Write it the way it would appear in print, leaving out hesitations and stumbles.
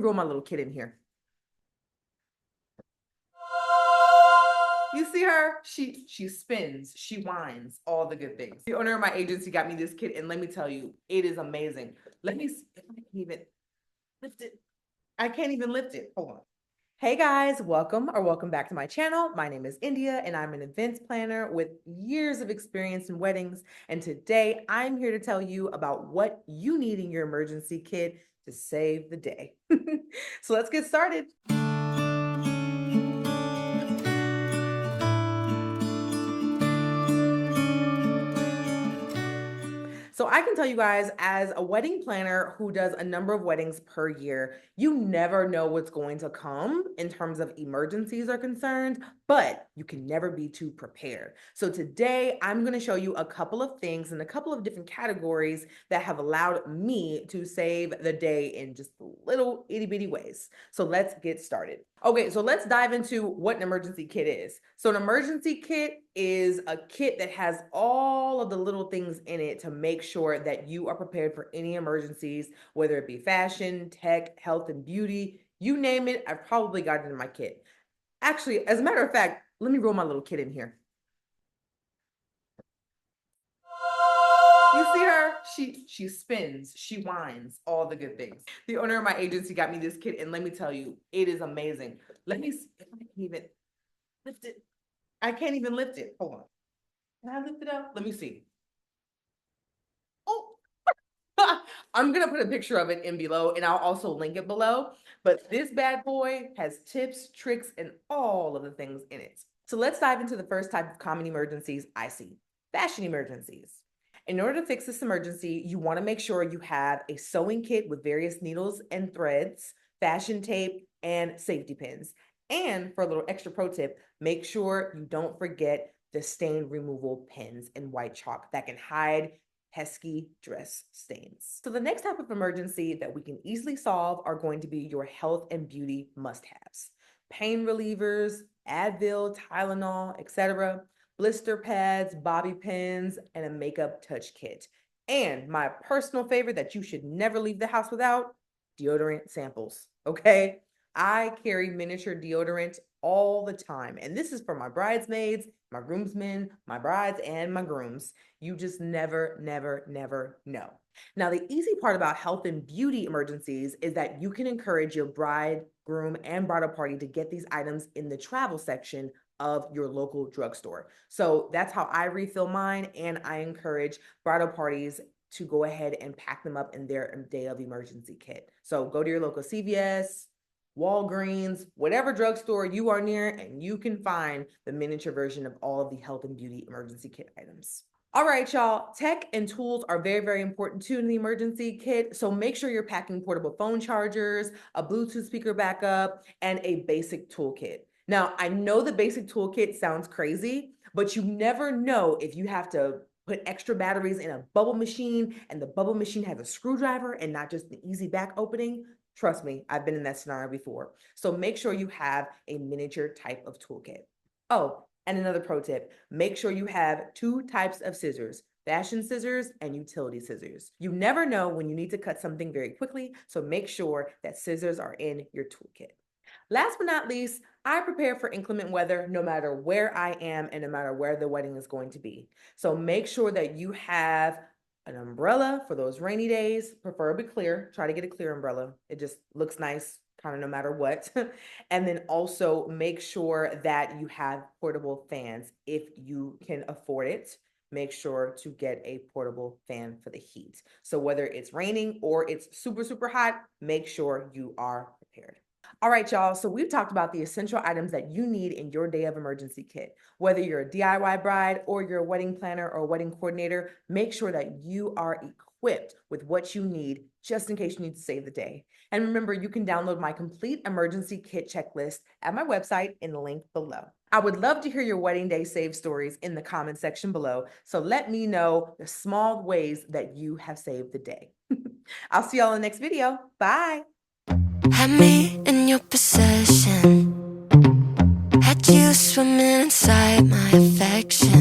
roll my little kid in here. You see her? She spins, she whines, all the good things. The owner of my agency got me this kit, and let me tell you, it is amazing. Let me see if I can even lift it. I can't even lift it. Hold on. Hey guys, welcome back to my channel. My name is India and I'm an events planner with years of experience in weddings. And today I'm here to tell you about what you need in your emergency kit to save the day. So let's get started. So I can tell you guys, as a wedding planner who does a number of weddings per year, you never know what's going to come in terms of emergencies are concerned, but you can never be too prepared. So today I'm going to show you a couple of things in a couple of different categories that have allowed me to save the day in just little itty bitty ways. So let's get started. Okay, so let's dive into what an emergency kit is. So an emergency kit is a kit that has all of the little things in it to make sure that you are prepared for any emergencies, whether it be fashion, tech, health and beauty, you name it, I've probably got it in my kit. Actually, as a matter of fact, let me roll my little kit in here. You see her? She spins, she whines, all the good things. The owner of my agency got me this kit, and let me tell you, it is amazing. Let me see if I can even lift it. I can't even lift it. Hold on. Can I lift it up? Let me see. Oh, I'm gonna put a picture of it in below, and I'll also link it below. But this bad boy has tips, tricks, and all of the things in it. So let's dive into the first type of common emergencies I see: fashion emergencies. In order to fix this emergency, you want to make sure you have a sewing kit with various needles and threads, fashion tape, and safety pins. And for a little extra pro tip, make sure you don't forget the stain removal pens and white chalk that can hide pesky dress stains. So the next type of emergency that we can easily solve are going to be your health and beauty must-haves: pain relievers, Advil, Tylenol, etc., blister pads, bobby pins, and a makeup touch kit. And my personal favorite that you should never leave the house without: deodorant samples, okay? I carry miniature deodorant all the time, and this is for my bridesmaids, my groomsmen, my brides, and my grooms. You just never know. Now, the easy part about health and beauty emergencies is that you can encourage your bride, groom, and bridal party to get these items in the travel section of your local drugstore. So that's how I refill mine, and I encourage bridal parties to go ahead and pack them up in their day of emergency kit. So go to your local CVS, Walgreens, whatever drugstore you are near, and you can find the miniature version of all of the health and beauty emergency kit items. All right, y'all, tech and tools are very important too in the emergency kit. So make sure you're packing portable phone chargers, a Bluetooth speaker backup, and a basic toolkit. Now, I know the basic toolkit sounds crazy, but you never know if you have to put extra batteries in a bubble machine and the bubble machine has a screwdriver and not just an easy back opening. Trust me, I've been in that scenario before. So make sure you have a miniature type of toolkit. Oh, and another pro tip: make sure you have two types of scissors: fashion scissors and utility scissors. You never know when you need to cut something very quickly, so make sure that scissors are in your toolkit. Last but not least, I prepare for inclement weather no matter where I am and no matter where the wedding is going to be. So make sure that you have an umbrella for those rainy days, preferably clear. Try to get a clear umbrella. It just looks nice kind of no matter what. And then also make sure that you have portable fans if you can afford it. Make sure to get a portable fan for the heat. So whether it's raining or it's super hot, make sure you are prepared. All right, y'all. So we've talked about the essential items that you need in your day of emergency kit. Whether you're a DIY bride or you're a wedding planner or a wedding coordinator, make sure that you are equipped with what you need just in case you need to save the day. And remember, you can download my complete emergency kit checklist at my website in the link below. I would love to hear your wedding day save stories in the comment section below. So let me know the small ways that you have saved the day. I'll see y'all in the next video. Bye. Had me in your possession, had you swimming inside my affection.